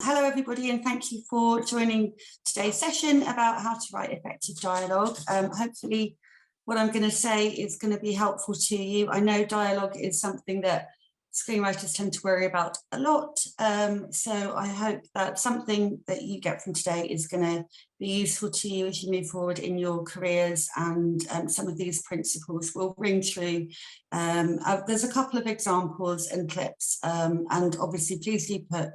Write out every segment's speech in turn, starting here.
Hello everybody, and thank you for joining today's session about how to write effective dialogue. Hopefully what I'm going to say is going to be helpful to you. I know dialogue is something that screenwriters tend to worry about a lot, so I hope that something that you get from today is going to be useful to you as you move forward in your careers, and some of these principles will ring through. There's a couple of examples and clips, and obviously please do put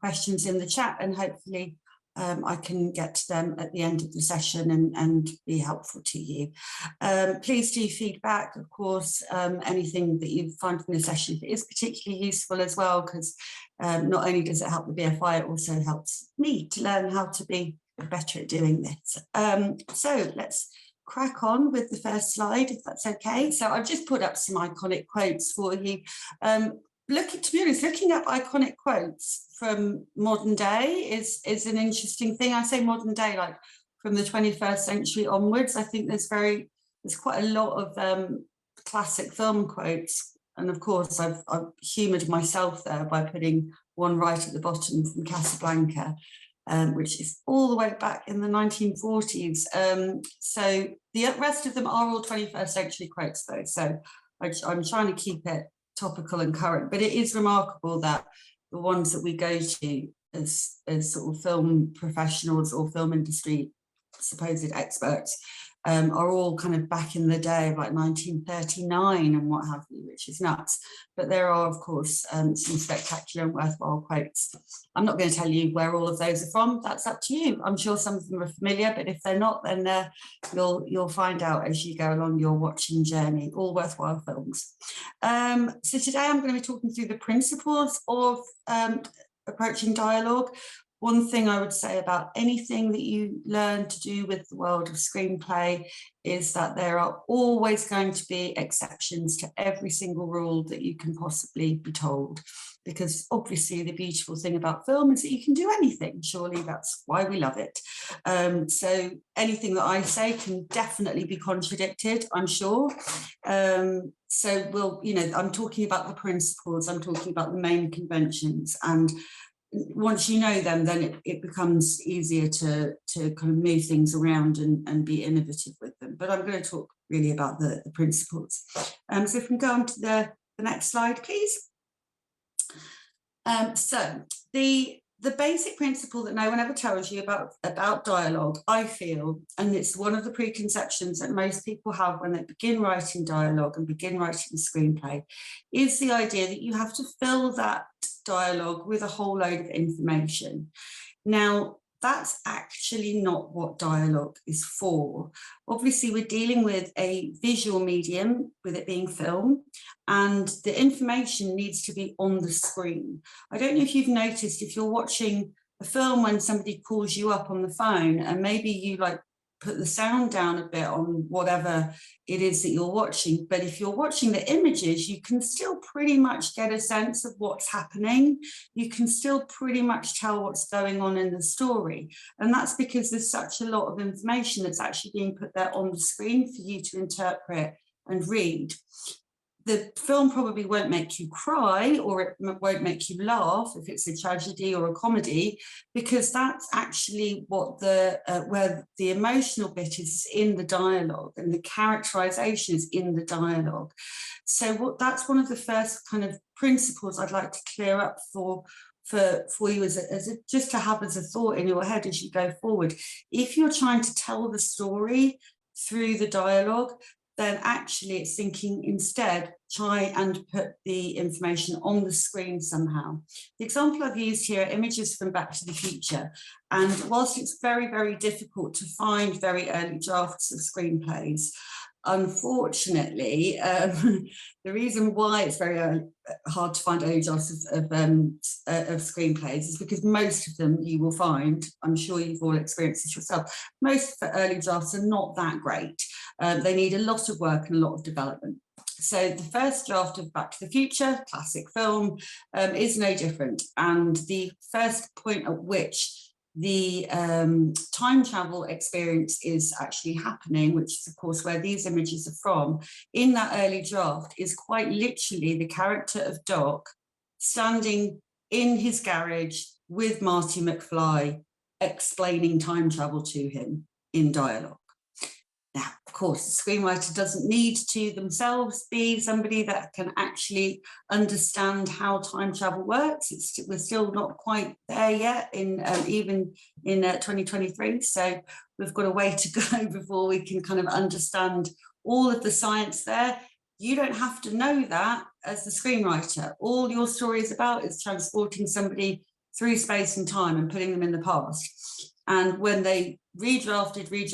questions in the chat, and hopefully I can get to them at the end of the session and be helpful to you. Please do feedback, of course, anything that you find from the session if it is particularly useful as well, because not only does it help the BFI, it also helps me to learn how to be better at doing this. So let's crack on with the first slide, if that's okay. So I've just put up some iconic quotes for you. To be honest, looking up iconic quotes from modern day is an interesting thing. I say modern day, like from the 21st century onwards. I think there's quite a lot of classic film quotes, and of course I've humoured myself there by putting one right at the bottom from Casablanca, which is all the way back in the 1940s. So the rest of them are all 21st century quotes though, so I'm trying to keep it topical and current, but it is remarkable that the ones that we go to as sort of film professionals or film industry supposed experts are all kind of back in the day of like 1939 and what have you, which is nuts. But there are, of course, some spectacular and worthwhile quotes. I'm not going to tell you where all of those are from. That's up to you. I'm sure some of them are familiar, but if they're not, then you'll find out as you go along your watching journey. All worthwhile films. So today I'm going to be talking through the principles of approaching dialogue. One thing I would say about anything that you learn to do with the world of screenplay is that there are always going to be exceptions to every single rule that you can possibly be told. Because obviously the beautiful thing about film is that you can do anything. Surely that's why we love it. So anything that I say can definitely be contradicted, I'm sure. So I'm talking about the principles, I'm talking about the main conventions, and once you know them, then it becomes easier to kind of move things around and be innovative with them. But I'm going to talk really about the principles. So if we can go on to the next slide, please. So the basic principle that no one ever tells you about dialogue, I feel, and it's one of the preconceptions that most people have when they begin writing dialogue and begin writing a screenplay, is the idea that you have to fill that dialogue with a whole load of information. Now, that's actually not what dialogue is for. Obviously, we're dealing with a visual medium, with it being film, and the information needs to be on the screen. I don't know if you've noticed, if you're watching a film when somebody calls you up on the phone and maybe you like put the sound down a bit on whatever it is that you're watching, but if you're watching the images, you can still pretty much get a sense of what's happening. You can still pretty much tell what's going on in the story. And that's because there's such a lot of information that's actually being put there on the screen for you to interpret and read. The film probably won't make you cry, or it won't make you laugh if it's a tragedy or a comedy, because that's actually what where the emotional bit is in the dialogue, and the characterization is in the dialogue. So that's one of the first kind of principles I'd like to clear up for you just to have as a thought in your head as you go forward. If you're trying to tell the story through the dialogue, then actually it's thinking instead, try and put the information on the screen somehow. The example I've used here are images from Back to the Future. And whilst it's very, very difficult to find very early drafts of screenplays, unfortunately, the reason why it's very hard to find early drafts of screenplays is because most of them you will find, I'm sure you've all experienced this yourself, most of the early drafts are not that great. They need a lot of work and a lot of development. So the first draft of Back to the Future, classic film, is no different. And the first point at which the time travel experience is actually happening, which is of course where these images are from, in that early draft is quite literally the character of Doc standing in his garage with Marty McFly explaining time travel to him in dialogue. Now, of course, the screenwriter doesn't need to themselves be somebody that can actually understand how time travel works. We're still not quite there yet, even in 2023. So we've got a way to go before we can kind of understand all of the science there. You don't have to know that as the screenwriter. All your story is about is transporting somebody through space and time and putting them in the past. And when they redrafted the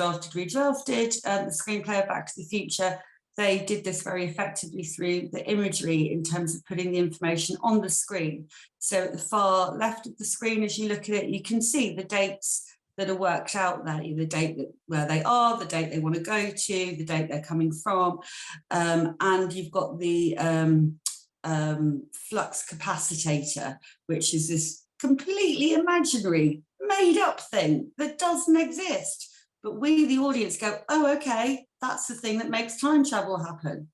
screenplay of Back to the Future, they did this very effectively through the imagery in terms of putting the information on the screen. So at the far left of the screen, as you look at it, you can see the dates that are worked out there, the date where they are, the date they want to go to, the date they're coming from, and you've got the flux capacitor, which is this completely imaginary, made up thing that doesn't exist. But we, the audience, go, oh, okay, that's the thing that makes time travel happen.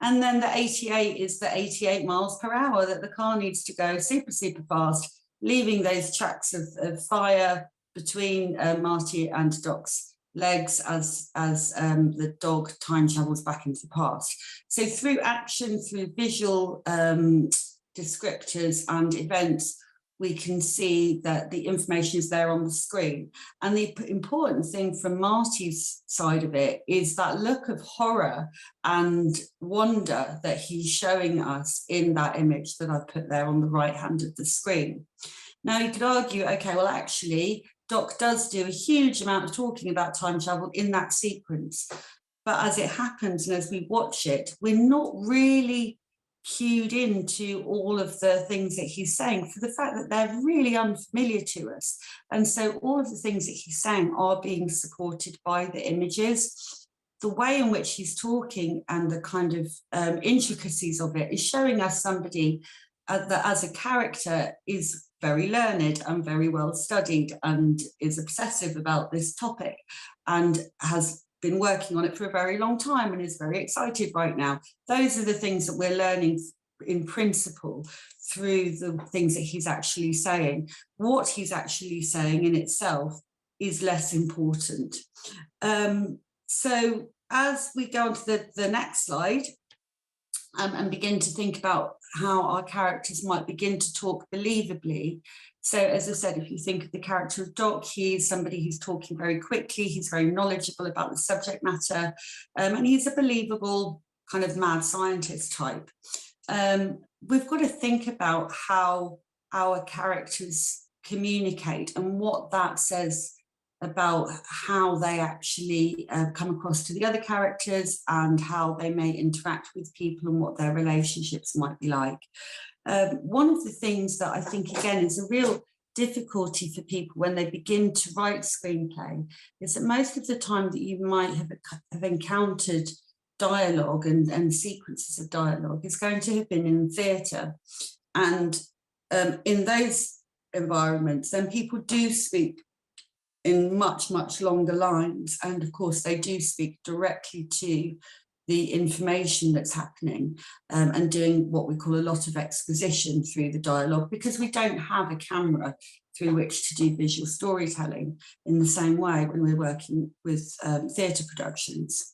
And then the 88 is the 88 miles per hour that the car needs to go super, super fast, leaving those tracks of fire between Marty and Doc's legs as the dog time travels back into the past. So through action, through visual descriptors and events, we can see that the information is there on the screen. And the important thing from Marty's side of it is that look of horror and wonder that he's showing us in that image that I've put there on the right hand of the screen. Now you could argue, okay, well, actually, Doc does do a huge amount of talking about time travel in that sequence. But as it happens and as we watch it, we're not really cued into all of the things that he's saying for the fact that they're really unfamiliar to us. And so all of the things that he's saying are being supported by the images. The way in which he's talking and the kind of intricacies of it is showing us somebody that as a character is very learned and very well studied and is obsessive about this topic and has been working on it for a very long time and is very excited right now. Those are the things that we're learning in principle through the things that he's actually saying. What he's actually saying in itself is less important. So as we go on to the next slide, and begin to think about how our characters might begin to talk believably. So as I said, if you think of the character of Doc, he's somebody who's talking very quickly, he's very knowledgeable about the subject matter, and he's a believable kind of mad scientist type. We've got to think about how our characters communicate and what that says about how they actually come across to the other characters and how they may interact with people and what their relationships might be like. One of the things that I think, again, is a real difficulty for people when they begin to write screenplay is that most of the time that you might have encountered dialogue and sequences of dialogue is going to have been in theatre. And in those environments, then people do speak in much, much longer lines. And of course, they do speak directly to the information that's happening and doing what we call a lot of exposition through the dialogue, because we don't have a camera through which to do visual storytelling in the same way when we're working with theatre productions.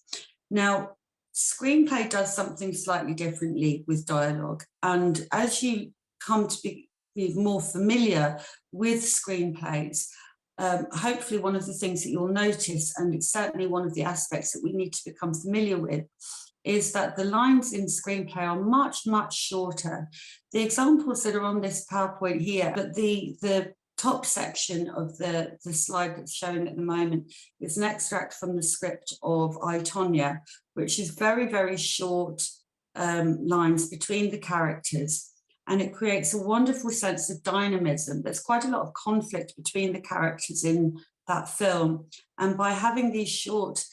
Now, screenplay does something slightly differently with dialogue. And as you come to be more familiar with screenplays, hopefully one of the things that you'll notice, and it's certainly one of the aspects that we need to become familiar with, is that the lines in screenplay are much, much shorter. The examples that are on this PowerPoint here, but the top section of the slide that's showing at the moment is an extract from the script of I, Tonya, which is very, very short lines between the characters. And it creates a wonderful sense of dynamism. There's quite a lot of conflict between the characters in that film. And by having these short,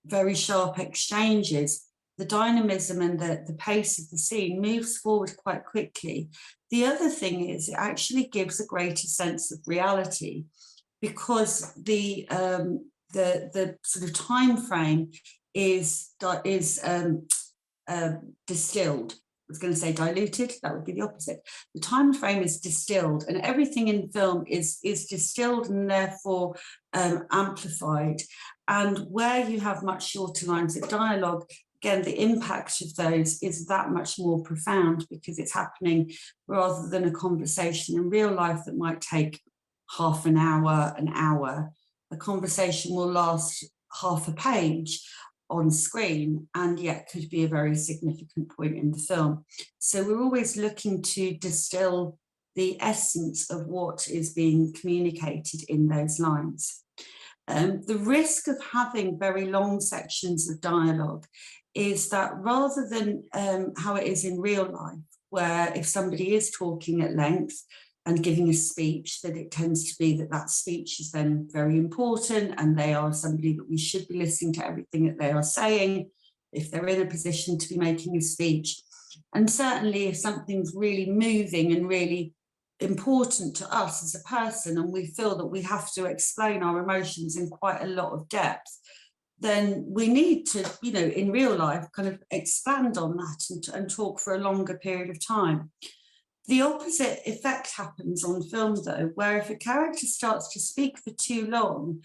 very sharp exchanges, the dynamism and the pace of the scene moves forward quite quickly. The other thing is it actually gives a greater sense of reality, because the sort of time frame is distilled. was going to say diluted, that would be the opposite. The time frame is distilled, and everything in film is distilled and therefore amplified. And where you have much shorter lines of dialogue, again, the impact of those is that much more profound because it's happening rather than a conversation in real life that might take half an hour, an hour. A conversation will last half a page on screen and yet could be a very significant point in the film. So we're always looking to distill the essence of what is being communicated in those lines. The risk of having very long sections of dialogue is that rather than how it is in real life, where if somebody is talking at length and giving a speech, that it tends to be that that speech is then very important and they are somebody that we should be listening to everything that they are saying if they're in a position to be making a speech. And certainly if something's really moving and really important to us as a person and we feel that we have to explain our emotions in quite a lot of depth, then we need to, you know, in real life kind of expand on that and talk for a longer period of time. The opposite effect happens on film though, where if a character starts to speak for too long,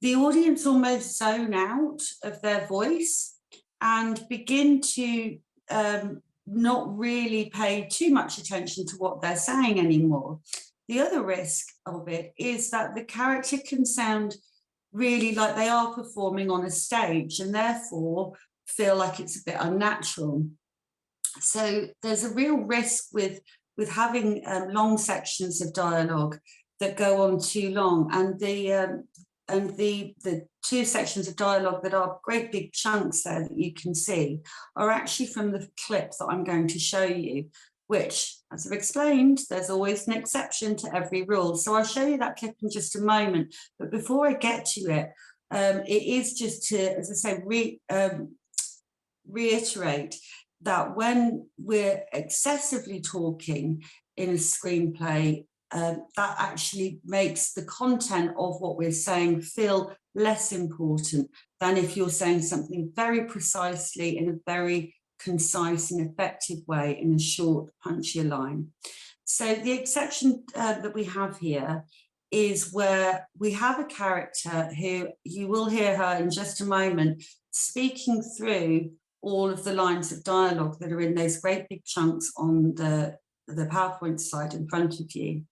the audience almost zone out of their voice and begin to not really pay too much attention to what they're saying anymore. The other risk of it is that the character can sound really like they are performing on a stage and therefore feel like it's a bit unnatural. So there's a real risk with having long sections of dialogue that go on too long, and the two sections of dialogue that are great big chunks there that you can see are actually from the clip that I'm going to show you, which, as I've explained, there's always an exception to every rule. So I'll show you that clip in just a moment. But before I get to it, it is just to, as I say, reiterate that when we're excessively talking in a screenplay, that actually makes the content of what we're saying feel less important than if you're saying something very precisely in a very concise and effective way in a short, punchier line. So the exception that we have here is where we have a character who, you will hear her in just a moment, speaking through all of the lines of dialogue that are in those great big chunks on the PowerPoint slide in front of you.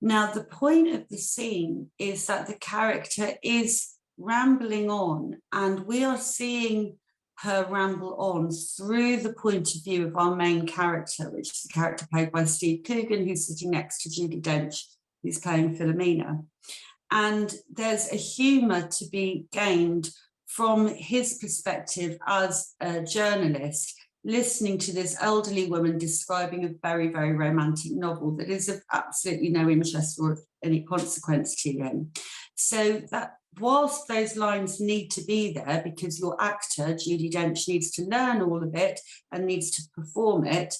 Now, the point of the scene is that the character is rambling on, and we are seeing her ramble on through the point of view of our main character, which is a character played by Steve Coogan, who's sitting next to Judi Dench, who's playing Philomena. And there's a humour to be gained from his perspective as a journalist, listening to this elderly woman describing a very, very romantic novel that is of absolutely no interest or of any consequence to him. So that whilst those lines need to be there because your actor, Judi Dench, needs to learn all of it and needs to perform it,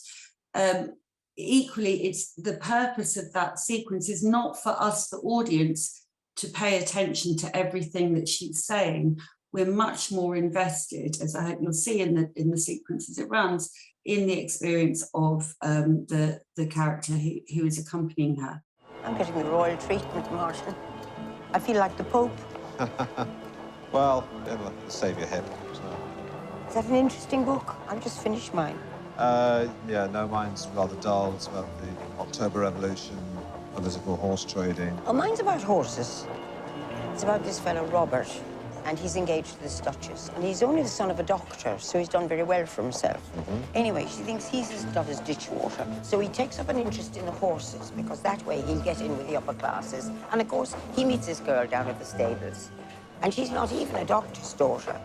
equally, it's the purpose of that sequence is not for us, the audience, to pay attention to everything that she's saying. We're much more invested, as I hope you'll see in the sequence as it runs, in the experience of the character who is accompanying her. I'm getting the royal treatment, Martin. I feel like the Pope. Well, it'll save your hip. So. Is that an interesting book? I've just finished mine. Yeah, no, mine's rather dull. It's about the October Revolution, political horse trading. Oh, mine's about horses. It's about this fellow, Robert, and he's engaged to this Duchess. And he's only the son of a doctor, so he's done very well for himself. Anyway, she thinks he's got his ditch water. So he takes up an interest in the horses, because that way he'll get in with the upper classes. And of course, he meets this girl down at the stables. And she's not even a doctor's daughter.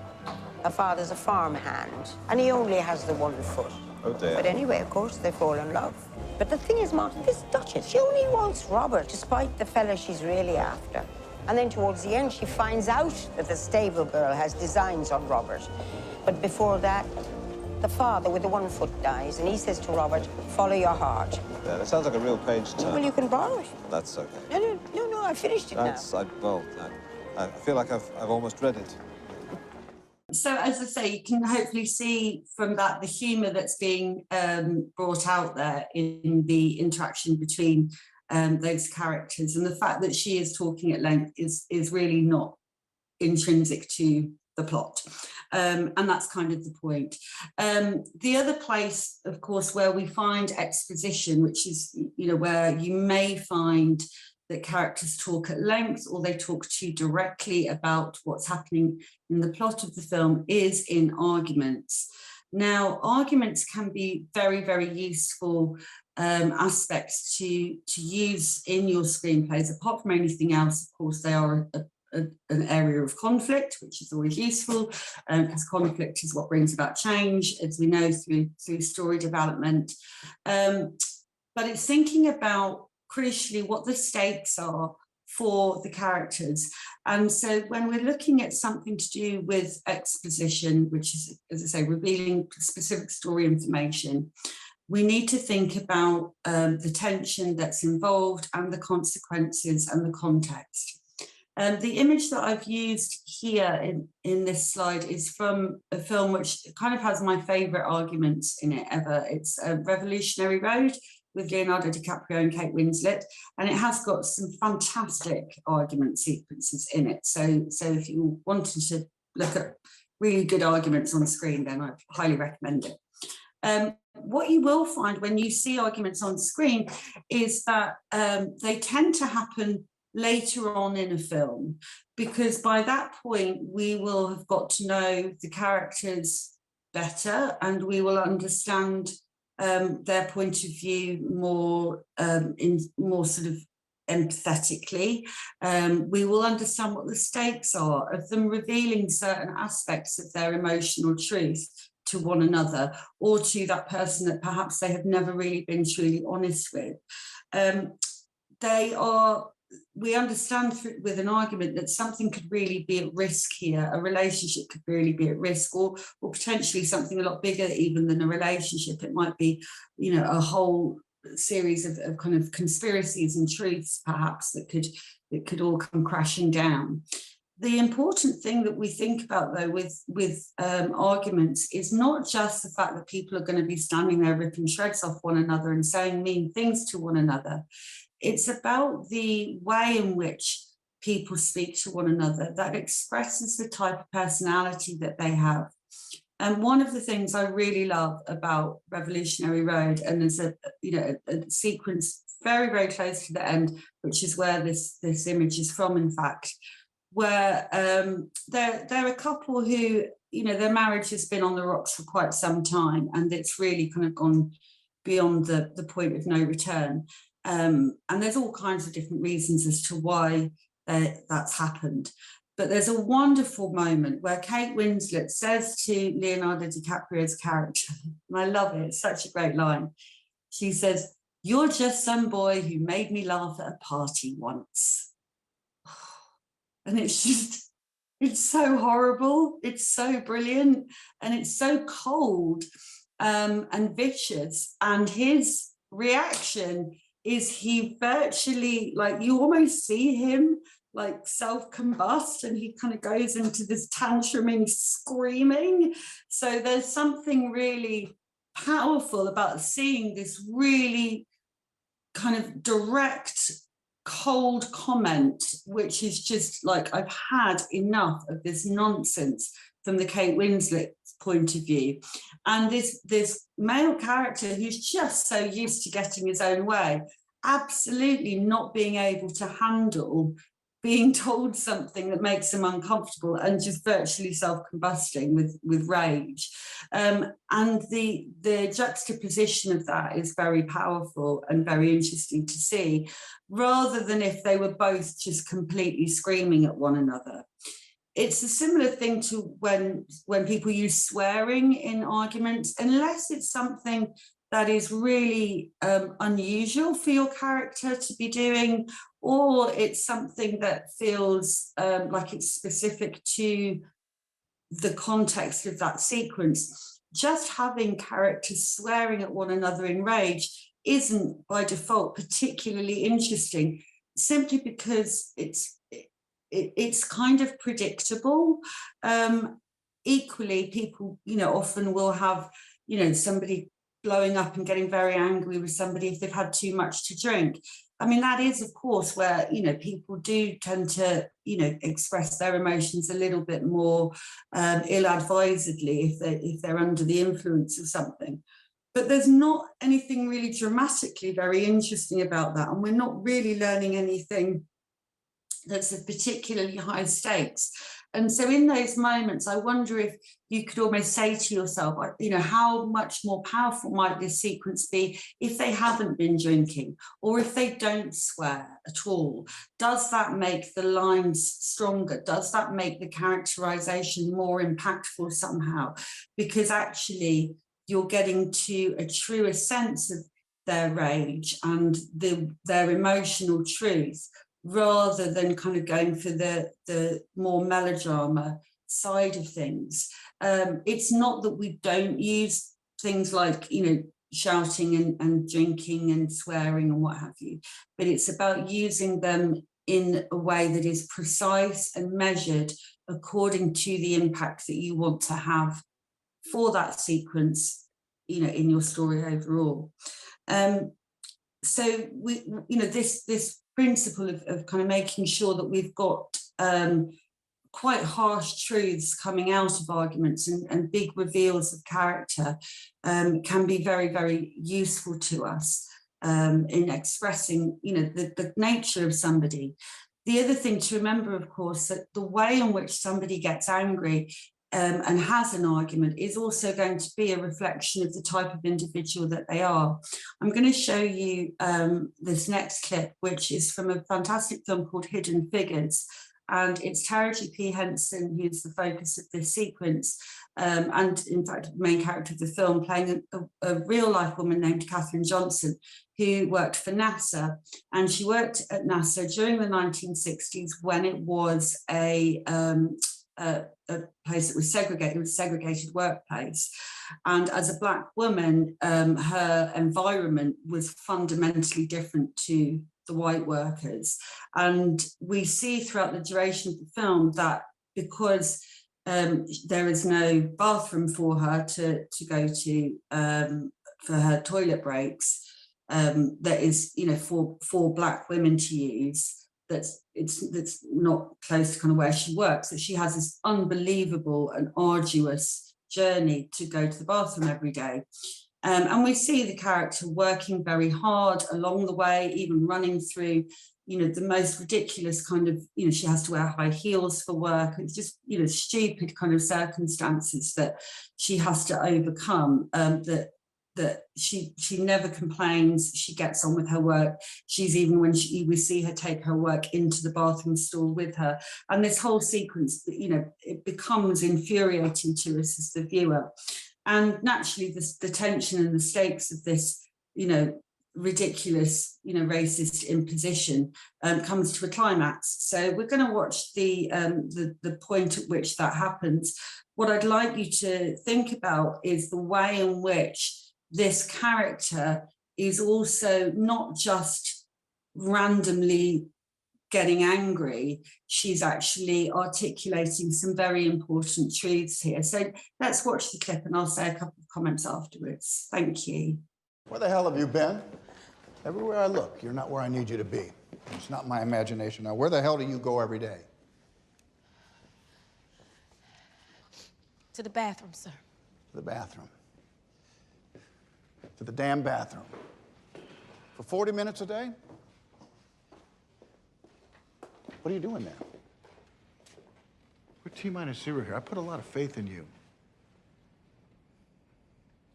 Her father's a farmhand, and he only has the one foot. Oh, dear. But anyway, of course, they fall in love. But the thing is, Martin, this Duchess, she only wants Robert, despite the fella she's really after. And then towards the end, she finds out that the stable girl has designs on Robert. But before that, the father with the one foot dies, and he says to Robert, follow your heart. Yeah, that sounds like a real page turn. Well, you can borrow it. That's okay. No, I finished it now. I feel like I've almost read it. So as I say, you can hopefully see from that the humour that's being brought out there in the interaction between those characters, and the fact that she is talking at length is really not intrinsic to the plot, and that's kind of the point. The other place, of course, where we find exposition, which is, you know, where you may find that characters talk at length or they talk too directly about what's happening in the plot of the film, is in arguments. Now, arguments can be very, very useful aspects to use in your screenplays. Apart from anything else, of course, they are an area of conflict, which is always useful, because conflict is what brings about change, as we know, through story development. But it's thinking about, crucially, what the stakes are for the characters. And so when we're looking at something to do with exposition, which is, as I say, revealing specific story information, we need to think about the tension that's involved and the consequences and the context. The image that I've used here in this slide is from a film which kind of has my favourite arguments in it ever. It's Revolutionary Road, with Leonardo DiCaprio and Kate Winslet, and it has got some fantastic argument sequences in it. So if you wanted to look at really good arguments on screen, then I highly recommend it. What you will find when you see arguments on screen is that they tend to happen later on in a film, because by that point we will have got to know the characters better and we will understand their point of view more sort of empathetically. We will understand what the stakes are of them revealing certain aspects of their emotional truth to one another, or to that person that perhaps they have never really been truly honest with. We understand with an argument that something could really be at risk here. A relationship could really be at risk, or potentially something a lot bigger even than a relationship. It might be, you know, a whole series of kind of conspiracies and truths, perhaps, that could all come crashing down. The important thing that we think about, though, with arguments is not just the fact that people are going to be standing there ripping shreds off one another and saying mean things to one another. It's about the way in which people speak to one another that expresses the type of personality that they have. And one of the things I really love about Revolutionary Road, and there's a sequence very, very close to the end, which is where this image is from, in fact, where they're a couple who, you know, their marriage has been on the rocks for quite some time, and it's really kind of gone beyond the point of no return. And there's all kinds of different reasons as to why that's happened. But there's a wonderful moment where Kate Winslet says to Leonardo DiCaprio's character, and I love it, it's such a great line. She says, "You're just some boy who made me laugh at a party once." And it's just, it's so horrible, it's so brilliant, and it's so cold and vicious. And his reaction is he virtually, like, you almost see him like self-combust, and he kind of goes into this tantruming screaming. So there's something really powerful about seeing this really kind of direct, cold comment, which is just like, I've had enough of this nonsense from the Kate Winslet point of view. And this male character who's just so used to getting his own way, absolutely not being able to handle being told something that makes him uncomfortable, and just virtually self-combusting with rage. And the juxtaposition of that is very powerful and very interesting to see, rather than if they were both just completely screaming at one another. It's a similar thing to when people use swearing in arguments, unless it's something that is really unusual for your character to be doing, or it's something that feels like it's specific to the context of that sequence. Just having characters swearing at one another in rage isn't by default particularly interesting, simply because it's kind of predictable. equally, people, often will have, somebody blowing up and getting very angry with somebody if they've had too much to drink. I mean, that is, of course, where, people do tend to, express their emotions a little bit more ill-advisedly if they're under the influence of something. But there's not anything really dramatically very interesting about that. And we're not really learning anything that's of particularly high stakes. And so in those moments, I wonder if you could almost say to yourself, how much more powerful might this sequence be if they haven't been drinking, or if they don't swear at all? Does that make the lines stronger? Does that make the characterization more impactful somehow? Because actually you're getting to a truer sense of their rage and their emotional truth, rather than kind of going for the more melodrama side of things. It's not that we don't use things like, shouting and drinking and swearing and what have you, but it's about using them in a way that is precise and measured according to the impact that you want to have for that sequence, in your story overall. So we, this principle of kind of making sure that we've got quite harsh truths coming out of arguments and big reveals of character can be very, very useful to us in expressing, the nature of somebody. The other thing to remember, of course, that the way in which somebody gets angry and has an argument is also going to be a reflection of the type of individual that they are. I'm going to show you this next clip, which is from a fantastic film called Hidden Figures. And it's Taraji P. Henson who's the focus of this sequence. And in fact, the main character of the film, playing a real life woman named Katherine Johnson, who worked for NASA. And she worked at NASA during the 1960s when it was a place that was segregated, it was a segregated workplace. And as a Black woman, her environment was fundamentally different to the white workers. And we see throughout the duration of the film that because there is no bathroom for her to go to for her toilet breaks, that is, for Black women to use, that's not close to kind of where she works, that she has this unbelievable and arduous journey to go to the bathroom every day. And we see the character working very hard along the way, even running through, the most ridiculous kind of, she has to wear high heels for work. It's just, stupid kind of circumstances that she has to overcome, that she never complains. She gets on with her work. She's even when we see her take her work into the bathroom stall with her. And this whole sequence, it becomes infuriating to us as the viewer. And naturally, the tension and the stakes of this, ridiculous, racist imposition comes to a climax. So we're going to watch the point at which that happens. What I'd like you to think about is the way in which this character is also not just randomly getting angry, she's actually articulating some very important truths here. So let's watch the clip and I'll say a couple of comments afterwards. Thank you. Where the hell have you been? Everywhere I look, you're not where I need you to be. It's not my imagination. Now, where the hell do you go every day? To the bathroom, sir. To the bathroom. To the damn bathroom. For 40 minutes a day? What are you doing there? We're T-minus 0 here. I put a lot of faith in you.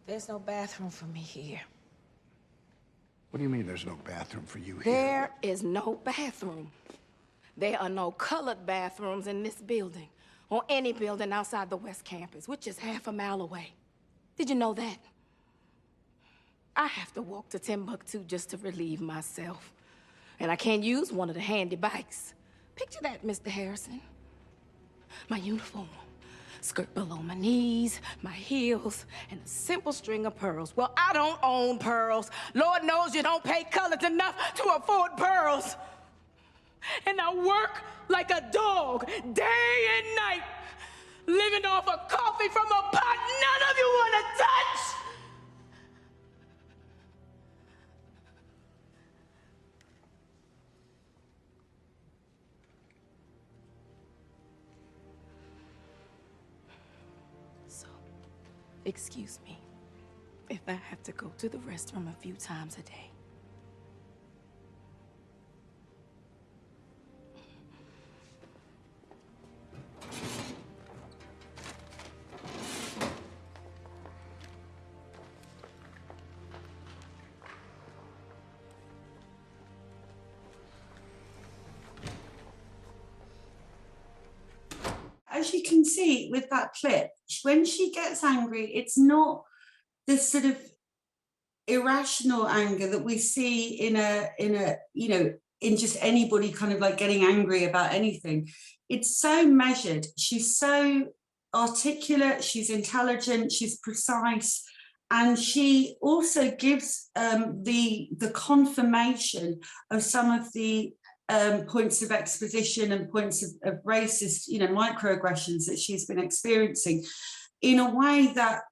There's no bathroom for me here. What do you mean there's no bathroom for you here? There is no bathroom. There are no colored bathrooms in this building or any building outside the West Campus, which is half a mile away. Did you know that? I have to walk to Timbuktu just to relieve myself. And I can't use one of the handy bikes. Picture that, Mr. Harrison. My uniform, skirt below my knees, my heels, and a simple string of pearls. Well, I don't own pearls. Lord knows you don't pay colors enough to afford pearls. And I work like a dog, day and night. living off of coffee from a pot none of you want to touch. So, excuse me if I have to go to the restroom a few times a day. As you can see with that clip, when she gets angry, it's not this sort of irrational anger that we see in in just anybody kind of like getting angry about anything. It's so measured. She's so articulate, she's intelligent, she's precise, and she also gives the confirmation of some of the points of exposition and points of racist, microaggressions that she's been experiencing in a way that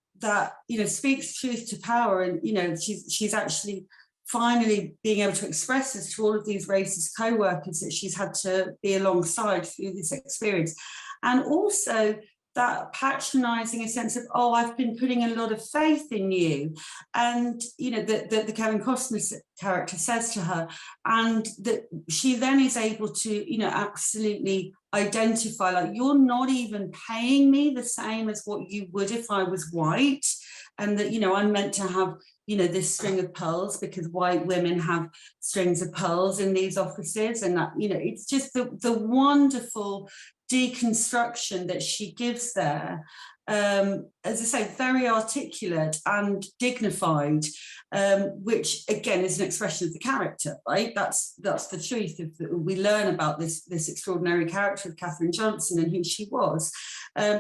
speaks truth to power. And, she's actually finally being able to express this to all of these racist co-workers that she's had to be alongside through this experience. And also that patronizing a sense of, oh, I've been putting a lot of faith in you. And, the Kevin Costner character says to her, and that she then is able to, absolutely identify, like, you're not even paying me the same as what you would if I was white. And that, I'm meant to have, this string of pearls because white women have strings of pearls in these offices. And that, it's just the wonderful deconstruction that she gives there, as I say, very articulate and dignified, which again is an expression of the character, right? That's the truth of we learn about this extraordinary character of Katherine Johnson and who she was.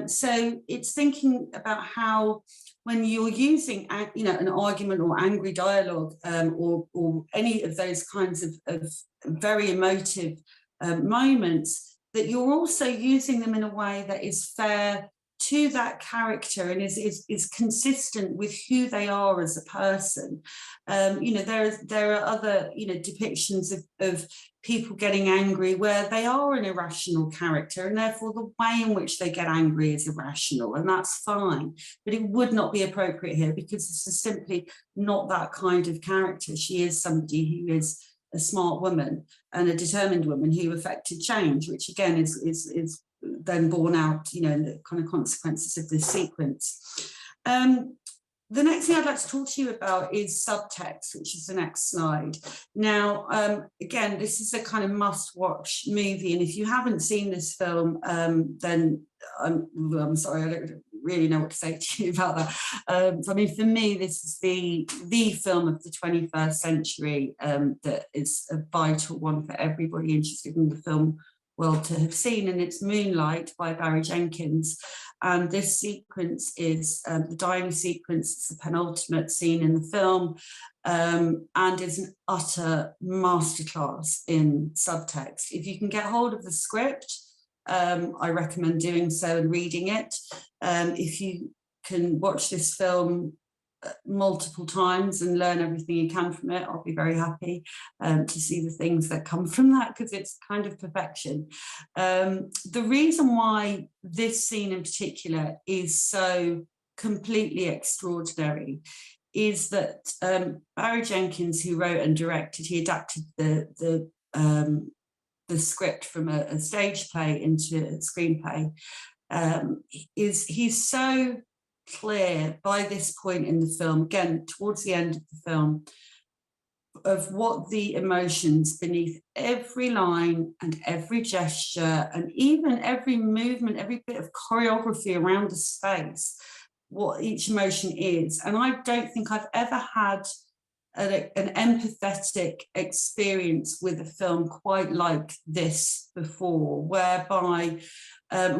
So it's thinking about how, when you're using, an argument or angry dialogue, or any of those kinds of very emotive moments, that you're also using them in a way that is fair to that character and is consistent with who they are as a person. There are other, depictions of people getting angry where they are an irrational character, and therefore the way in which they get angry is irrational, and that's fine. But it would not be appropriate here because this is simply not that kind of character. She is somebody who is a smart woman and a determined woman who affected change, which again is then borne out, in the kind of consequences of this sequence. The next thing I'd like to talk to you about is subtext, which is the next slide. Now, again, this is a kind of must-watch movie, and if you haven't seen this film, then I'm sorry, I don't really know what to say to you about that. I mean, for me, this is the film of the 21st century that is a vital one for everybody interested in the film world to have seen, and it's Moonlight by Barry Jenkins. And this sequence is the dying sequence. It's the penultimate scene in the film, and is an utter masterclass in subtext. If you can get hold of the script, I recommend doing so and reading it. If you can watch this film multiple times and learn everything you can from it, I'll be very happy to see the things that come from that, because it's kind of perfection. The reason why this scene in particular is so completely extraordinary is that Barry Jenkins, who wrote and directed, he adapted the script from a stage play into a screenplay. He's so clear by this point in the film, again towards the end of the film, of what the emotions beneath every line and every gesture and even every movement, every bit of choreography around the space, what each emotion is. And I don't think I've ever had an empathetic experience with a film quite like this before, whereby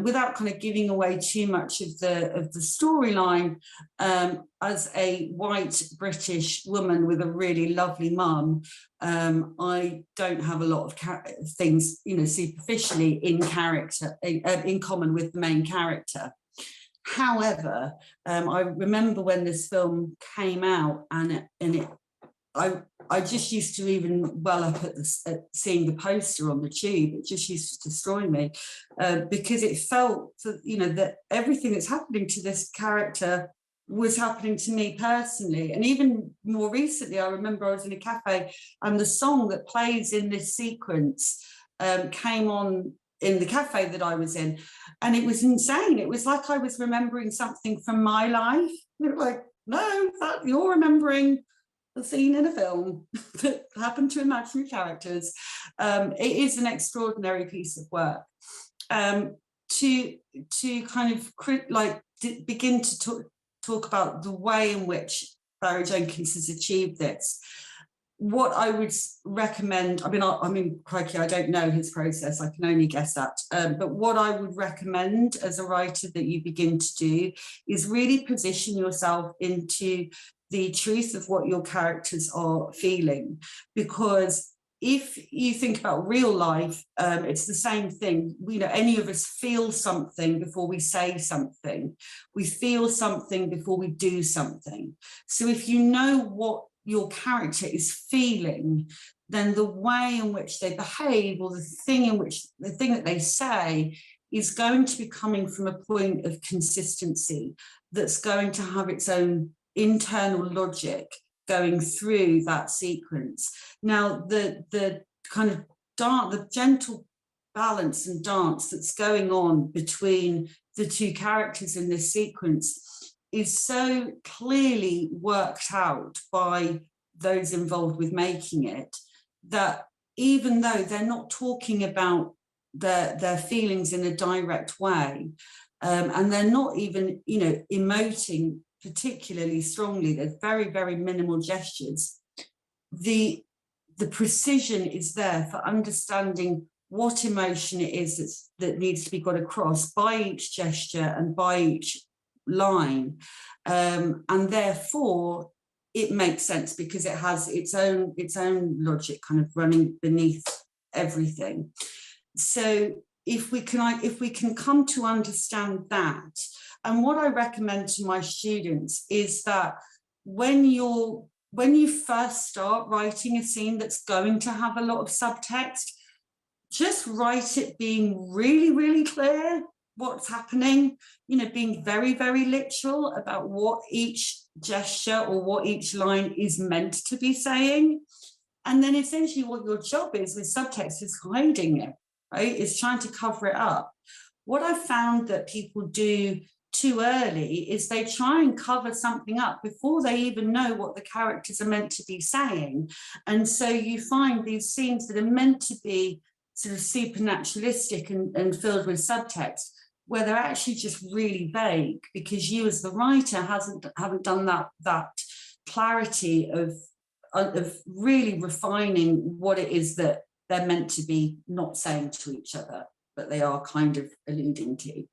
without kind of giving away too much of the storyline, as a white British woman with a really lovely mum, I don't have a lot of things, superficially in character, in common with the main character. However, I remember when this film came out, I just used to even well up at seeing the poster on the tube. It just used to destroy me because it felt that, you know, that everything that's happening to this character was happening to me personally. And even more recently, I remember I was in a cafe and the song that plays in this sequence came on in the cafe that I was in, and it was insane. It was like I was remembering something from my life. It was like, no, that you're remembering the scene in a film that happened to imaginary characters. It is an extraordinary piece of work. To kind of begin to talk about the way in which Barry Jenkins has achieved this. What I would recommend, I mean, crikey, I don't know his process, I can only guess at, but what I would recommend as a writer that you begin to do is really position yourself into the truth of what your characters are feeling. Because if you think about real life, it's the same thing. You know, any of us feel something before we say something. We feel something before we do something. So if you know what your character is feeling, then the way in which they behave, or the thing that they say, is going to be coming from a point of consistency that's going to have its own internal logic going through that sequence. Now, the kind of the gentle balance and dance that's going on between the two characters in this sequence is so clearly worked out by those involved with making it, that even though they're not talking about their feelings in a direct way, and they're not even, you know, emoting particularly strongly, there's very, very minimal gestures, the precision is there for understanding what emotion it is that needs to be got across by each gesture and by each line, and therefore it makes sense because it has its own logic kind of running beneath everything. So if we can come to understand that, and what I recommend to my students is that when you first start writing a scene that's going to have a lot of subtext, just write it being really, really clear what's happening, you know, being very, very literal about what each gesture or what each line is meant to be saying. And then essentially what your job is with subtext is hiding it, right? Is trying to cover it up. What I found that people do too early is they try and cover something up before they even know what the characters are meant to be saying. And so you find these scenes that are meant to be sort of supernaturalistic and filled with subtext, where they're actually just really vague because you as the writer haven't done that clarity of really refining what it is that they're meant to be not saying to each other, but they are kind of alluding to.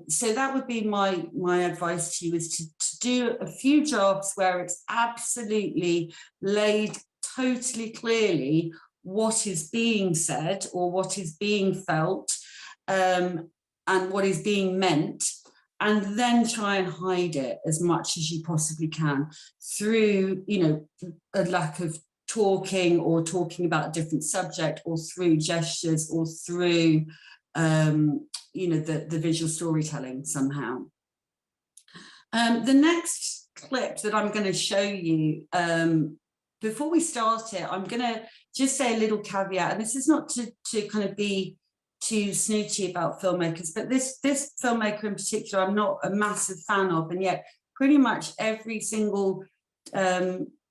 So that would be my advice to you, is to do a few jobs where it's absolutely laid totally clearly what is being said or what is being felt, and what is being meant, and then try and hide it as much as you possibly can through, you know, a lack of talking or talking about a different subject, or through gestures, or through you know, the visual storytelling somehow. The next clip that I'm going to show you, before we start it, I'm going to just say a little caveat, and this is not to kind of be too snooty about filmmakers, but this filmmaker in particular I'm not a massive fan of, and yet pretty much every single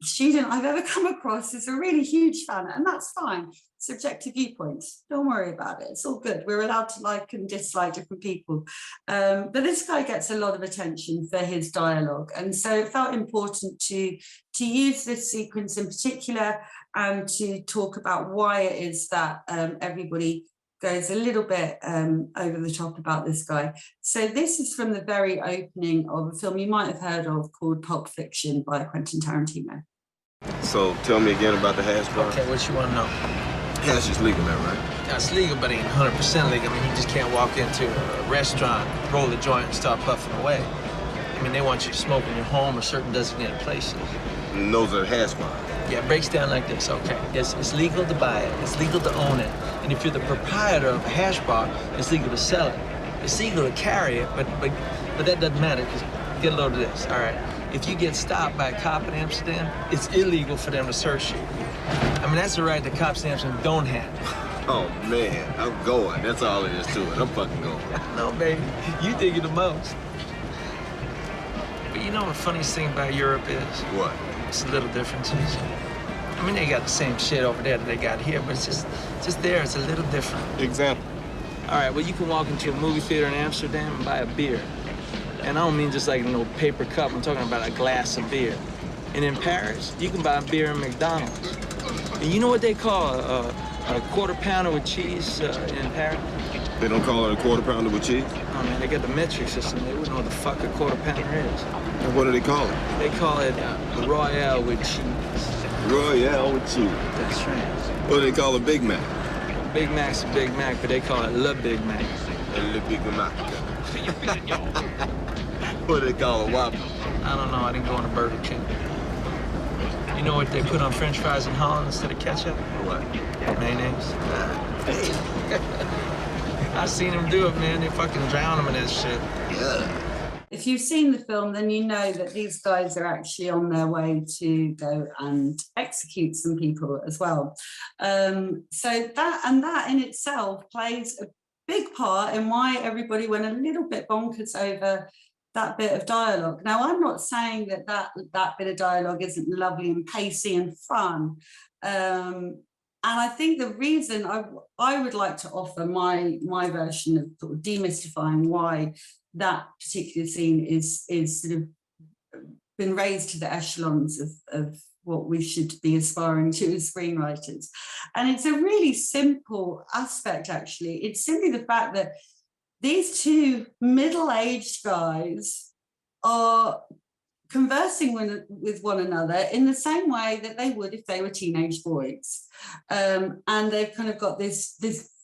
student I've ever come across is a really huge fan, and that's fine. Subjective viewpoints, don't worry about it, it's all good. We're allowed to like and dislike different people, but this guy gets a lot of attention for his dialogue, and so it felt important to use this sequence in particular and to talk about why it is that everybody goes a little bit over the top about this guy. So this is from the very opening of a film you might have heard of called Pulp Fiction by Quentin Tarantino. So tell me again about the hash bar. Okay, what you want to know? Hash is legal now, right? It's legal, but it ain't 100% legal. I mean, you just can't walk into a restaurant, roll a joint, and start puffing away. I mean, they want you to smoke in your home or certain designated places. And those are hash bars. Yeah, it breaks down like this, okay. It's legal to buy it, it's legal to own it. And if you're the proprietor of a hash bar, it's legal to sell it. It's legal to carry it, but that doesn't matter, because get a load of this, all right? If you get stopped by a cop in Amsterdam, it's illegal for them to search you. I mean, that's a right the cops in Amsterdam don't have. Oh, man, I'm going. That's all it is to it. I'm fucking going. No, baby, you dig it the most. But you know what the funniest thing about Europe is? What? It's the little differences. I mean, they got the same shit over there that they got here, but it's just there, it's a little different. Example? All right, well, you can walk into a movie theater in Amsterdam and buy a beer. And I don't mean just like no paper cup, I'm talking about a glass of beer. And in Paris, you can buy a beer in McDonald's. And you know what they call a quarter pounder with cheese in Paris? They don't call it a quarter pounder with cheese? Oh, man, they got the metric system. They wouldn't know what the fuck a quarter pounder is. And what do they call it? They call it Royale with cheese. Royale with cheese. That's right. What do they call a Big Mac? Big Mac's a Big Mac, but they call it Le Big Mac. Le Big Mac. What do they call a Whopper? I don't know. I didn't go on a Burger King. You know what they put on French fries in Holland instead of ketchup? What? Mayonnaise. I seen them do it, man. They fucking drown them in that shit. Yeah. If you've seen the film, then you know that these guys are actually on their way to go and execute some people as well. So that in itself plays a big part in why everybody went a little bit bonkers over that bit of dialogue. Now, I'm not saying that bit of dialogue isn't lovely and pacey and fun. And I think the reason I would like to offer my version of sort of demystifying why that particular scene is sort of been raised to the echelons of what we should be aspiring to as screenwriters. And it's a really simple aspect, actually. It's simply the fact that these two middle-aged guys are conversing with one another in the same way that they would if they were teenage boys. And they've kind of got this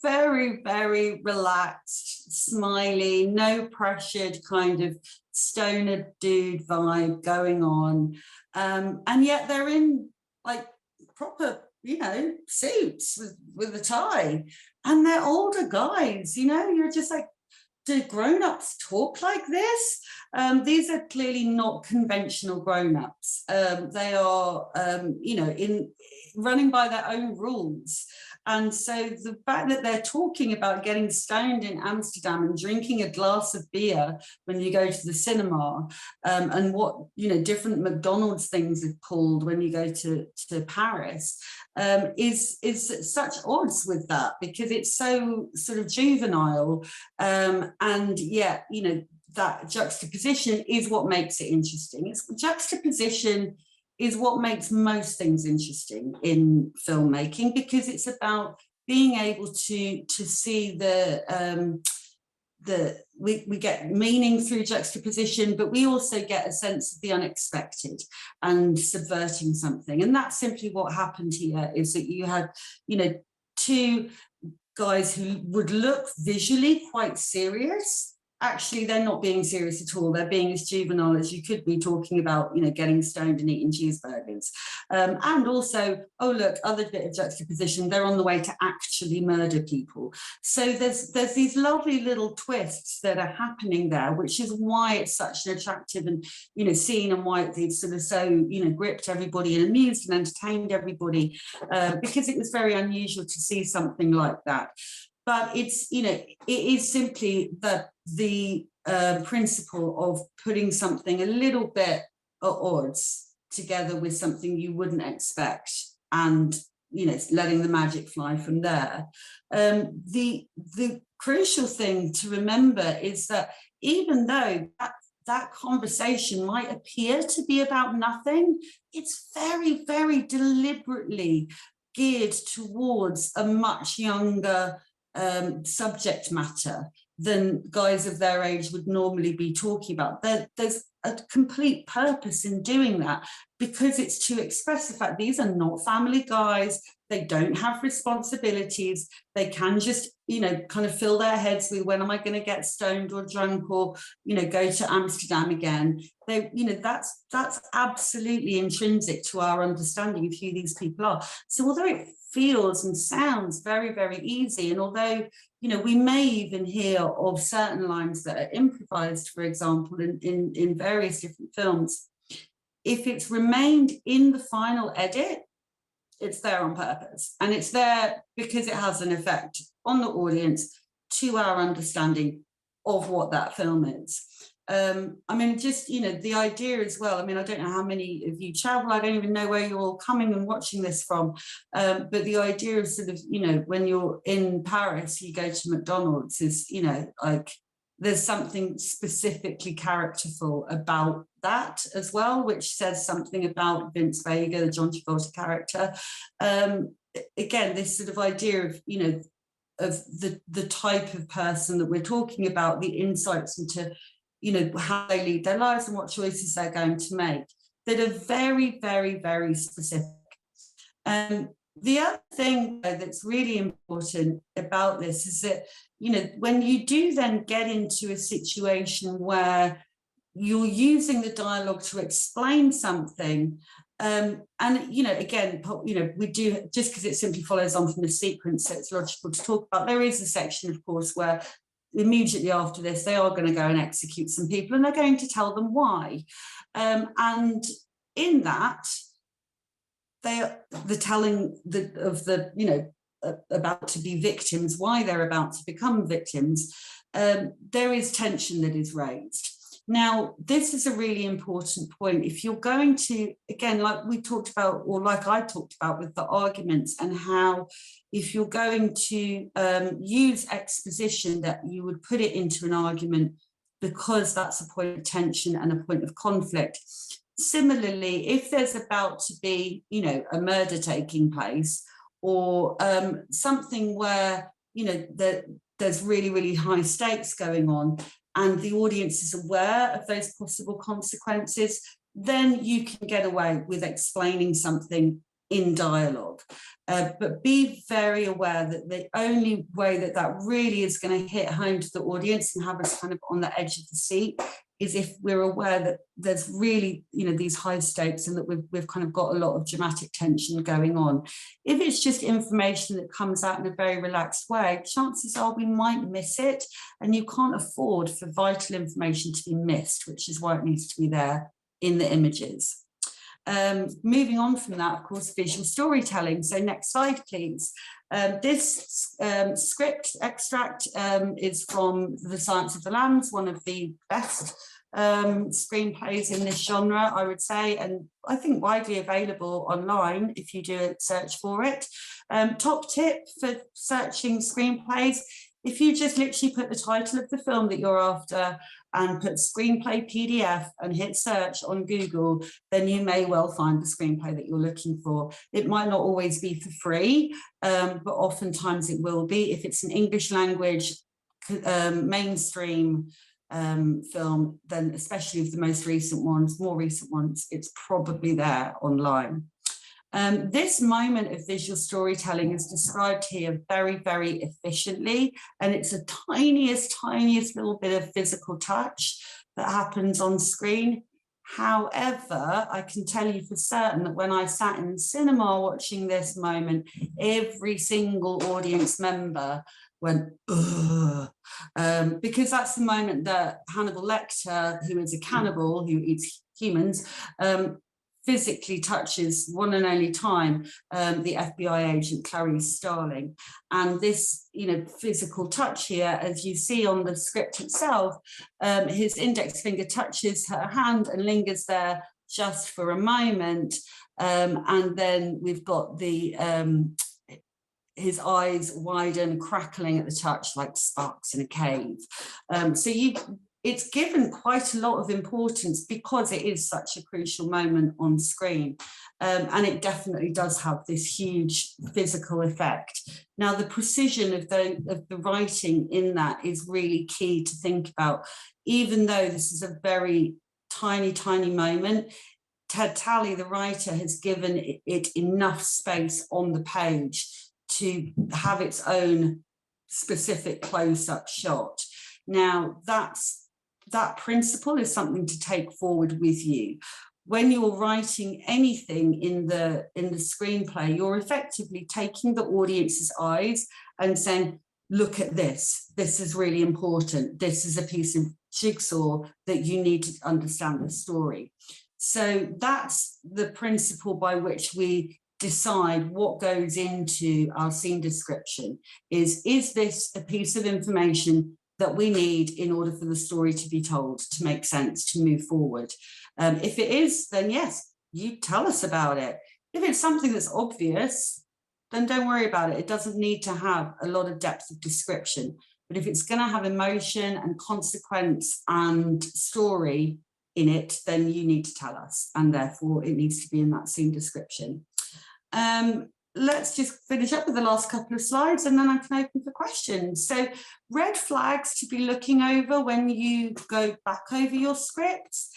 very, very relaxed, smiley, no pressured kind of stoner dude vibe going on. And yet they're in like proper, suits with a tie. And they're older guys, you're just like, do grown-ups talk like this? These are clearly not conventional grown-ups. They are, in running by their own rules. And so the fact that they're talking about getting stoned in Amsterdam and drinking a glass of beer when you go to the cinema, and what, different McDonald's things have pulled when you go to Paris, is such odds with that, because it's so sort of juvenile, and yet, that juxtaposition is what makes it interesting. Juxtaposition is what makes most things interesting in filmmaking, because it's about being able to see we get meaning through juxtaposition, but we also get a sense of the unexpected and subverting something. And that's simply what happened here, is that you had, two guys who would look visually quite serious. Actually, they're not being serious at all. They're being as juvenile as you could be, talking about, getting stoned and eating cheeseburgers. And also, oh, look, other bit of juxtaposition, they're on the way to actually murder people. So there's these lovely little twists that are happening there, which is why it's such an attractive and, scene, and why it's sort of so, gripped everybody and amused and entertained everybody, because it was very unusual to see something like that. But it's, it is simply the principle of putting something a little bit at odds together with something you wouldn't expect, and, letting the magic fly from there. The crucial thing to remember is that even though that conversation might appear to be about nothing, it's very, very deliberately geared towards a much younger subject matter than guys of their age would normally be talking about. There's a complete purpose in doing that, because it's to express the fact these are not family guys, they don't have responsibilities, they can just, you know, kind of fill their heads with when am I going to get stoned or drunk or, you know, go to Amsterdam again. They, you know, that's absolutely intrinsic to our understanding of who these people are. So although it feels and sounds very, very easy, and although, you know, we may even hear of certain lines that are improvised, for example, in various different films, if it's remained in the final edit, it's there on purpose. And it's there because it has an effect on the audience to our understanding of what that film is. I mean, just, you know, the idea as well, I mean, I don't know how many of you travel, I don't even know where you're all coming and watching this from, but the idea of sort of, you know, when you're in Paris, you go to McDonald's is, you know, like, there's something specifically characterful about that as well, which says something about Vince Vega, the John Travolta character. Again, this sort of idea of, you know, of the type of person that we're talking about, the insights into, you know, how they lead their lives and what choices they're going to make, that are very, very, very specific. The other thing that's really important about this is that, you know, when you do then get into a situation where you're using the dialogue to explain something, and, you know, again, you know, we do, just because it simply follows on from the sequence, so it's logical to talk about, there is a section, of course, where immediately after this, they are going to go and execute some people, and they're going to tell them why. And in that, the telling of the, you know, about to be victims, why they're about to become victims, there is tension that is raised. Now, this is a really important point. If you're going to, again, like we talked about, or like I talked about with the arguments, and how if you're going to use exposition, that you would put it into an argument because that's a point of tension and a point of conflict. Similarly, if there's about to be, you know, a murder taking place, or something where, you know, there's really, really high stakes going on, and the audience is aware of those possible consequences, then you can get away with explaining something in dialogue. But be very aware that the only way that that really is going to hit home to the audience and have us kind of on the edge of the seat is if we're aware that there's really, you know, these high stakes, and that we've kind of got a lot of dramatic tension going on. If it's just information that comes out in a very relaxed way, chances are we might miss it, and you can't afford for vital information to be missed, which is why it needs to be there in the images. Moving on from that, of course, visual storytelling. So next slide, please. This script extract is from The Silence of the Lambs, one of the best screenplays in this genre, I would say, and I think widely available online if you do a search for it. Top tip for searching screenplays: if you just literally put the title of the film that you're after and put screenplay PDF and hit search on Google, then you may well find the screenplay that you're looking for. It might not always be for free, but oftentimes it will be. If it's an English language mainstream film, then especially of the most recent ones, more recent ones, it's probably there online. This moment of visual storytelling is described here very, very efficiently, and it's a tiniest little bit of physical touch that happens on screen. However, I can tell you for certain that when I sat in the cinema watching this moment, every single audience member went, ugh, because that's the moment that Hannibal Lecter, who is a cannibal who eats humans, physically touches one and only time the FBI agent Clarice Starling. And this, you know, physical touch here, as you see on the script itself, his index finger touches her hand and lingers there just for a moment. And then we've got the his eyes widen, crackling at the touch like sparks in a cave. So it's given quite a lot of importance because it is such a crucial moment on screen. And it definitely does have this huge physical effect. Now, the precision of the writing in that is really key to think about. Even though this is a very tiny moment, Ted Talley, the writer, has given it enough space on the page to have its own specific close-up shot. Now, that principle is something to take forward with you. When you're writing anything in the screenplay, you're effectively taking the audience's eyes and saying, look at this. This is really important. This is a piece of jigsaw that you need to understand the story. So that's the principle by which we decide what goes into our scene description. Is this a piece of information that we need in order for the story to be told, to make sense, to move forward? If it is, then yes, you tell us about it. If it's something that's obvious, then don't worry about it. It doesn't need to have a lot of depth of description. But if it's going to have emotion and consequence and story in it, then you need to tell us, and therefore it needs to be in that scene description. Let's just finish up with the last couple of slides, and then I can open for questions. So red flags to be looking over when you go back over your scripts.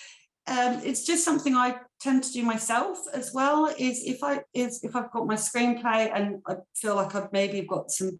It's just something I tend to do myself as well, is if I've got my screenplay and I feel like I've maybe got some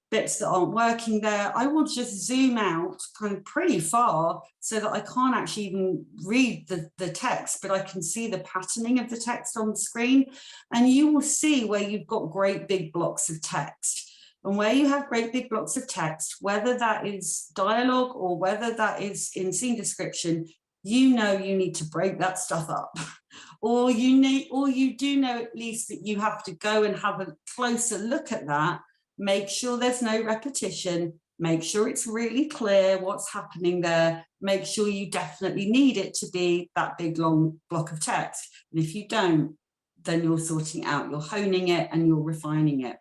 bits that aren't working there, I will just zoom out kind of pretty far so that I can't actually even read the text, but I can see the patterning of the text on the screen. And you will see where you've got great big blocks of text. And where you have great big blocks of text, whether that is dialogue or whether that is in scene description, you know you need to break that stuff up. Or you do know at least that you have to go and have a closer look at that. Make sure there's no repetition, make sure it's really clear what's happening there, make sure you definitely need it to be that big long block of text. And if you don't, then you're sorting it out, you're honing it and you're refining it.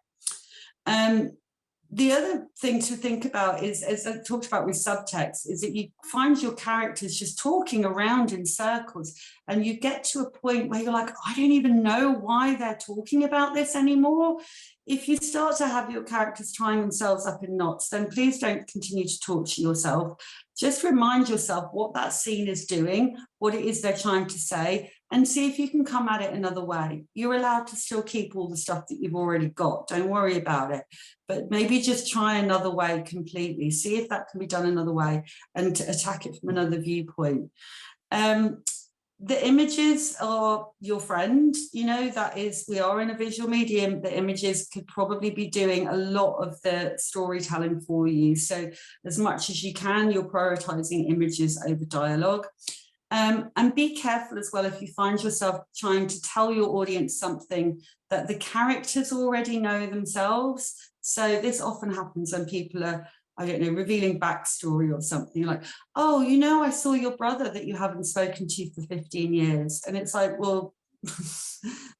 The other thing to think about is, as I talked about with subtext, is that you find your characters just talking around in circles, and you get to a point where you're like, I don't even know why they're talking about this anymore. If you start to have your characters tying themselves up in knots, then please don't continue to torture yourself. Just remind yourself what that scene is doing, what it is they're trying to say, and see if you can come at it another way. You're allowed to still keep all the stuff that you've already got. Don't worry about it. But maybe just try another way completely. See if that can be done another way and to attack it from another viewpoint. The images are your friend, you know, that is, we are in a visual medium. The images could probably be doing a lot of the storytelling for you. So as much as you can, you're prioritizing images over dialogue. And be careful as well if you find yourself trying to tell your audience something that the characters already know themselves. So this often happens when people are, I don't know, revealing backstory or something like, oh, you know, I saw your brother that you haven't spoken to for 15 years. And it's like, well,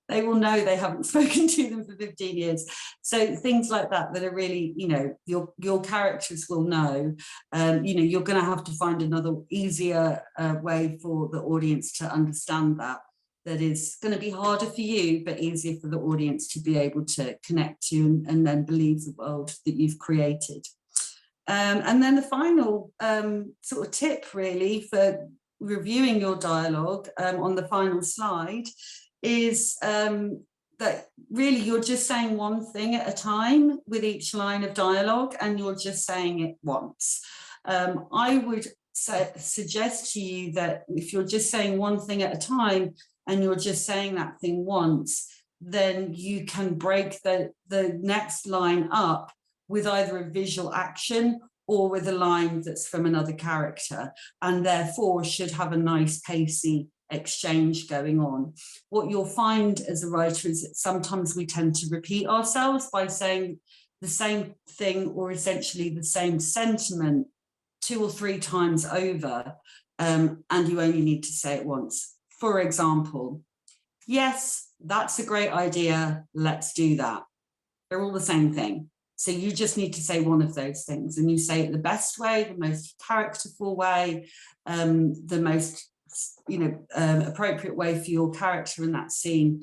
they will know they haven't spoken to them for 15 years. So things like that are really, you know, your characters will know. You know, you're going to have to find another easier way for the audience to understand that is going to be harder for you, but easier for the audience to be able to connect to and then believe the world that you've created. And then the final sort of tip really for reviewing your dialogue on the final slide is that really you're just saying one thing at a time with each line of dialogue, and you're just saying it once. I would suggest to you that if you're just saying one thing at a time and you're just saying that thing once, then you can break the next line up with either a visual action or with a line that's from another character, and therefore should have a nice pacey exchange going on. What you'll find as a writer is that sometimes we tend to repeat ourselves by saying the same thing or essentially the same sentiment 2 or 3 times over, and you only need to say it once. For example, yes, that's a great idea, let's do that. They're all the same thing. So you just need to say one of those things, and you say it the best way, the most characterful way, the most, you know, appropriate way for your character in that scene,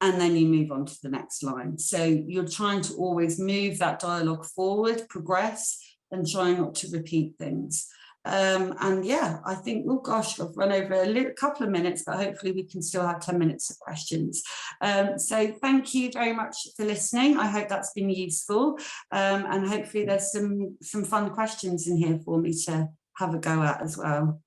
and then you move on to the next line. So you're trying to always move that dialogue forward, progress, and try not to repeat things. And yeah, I think, oh gosh, I've run over a couple of minutes, but hopefully we can still have 10 minutes of questions. So thank you very much for listening. I hope that's been useful. And hopefully there's some fun questions in here for me to have a go at as well.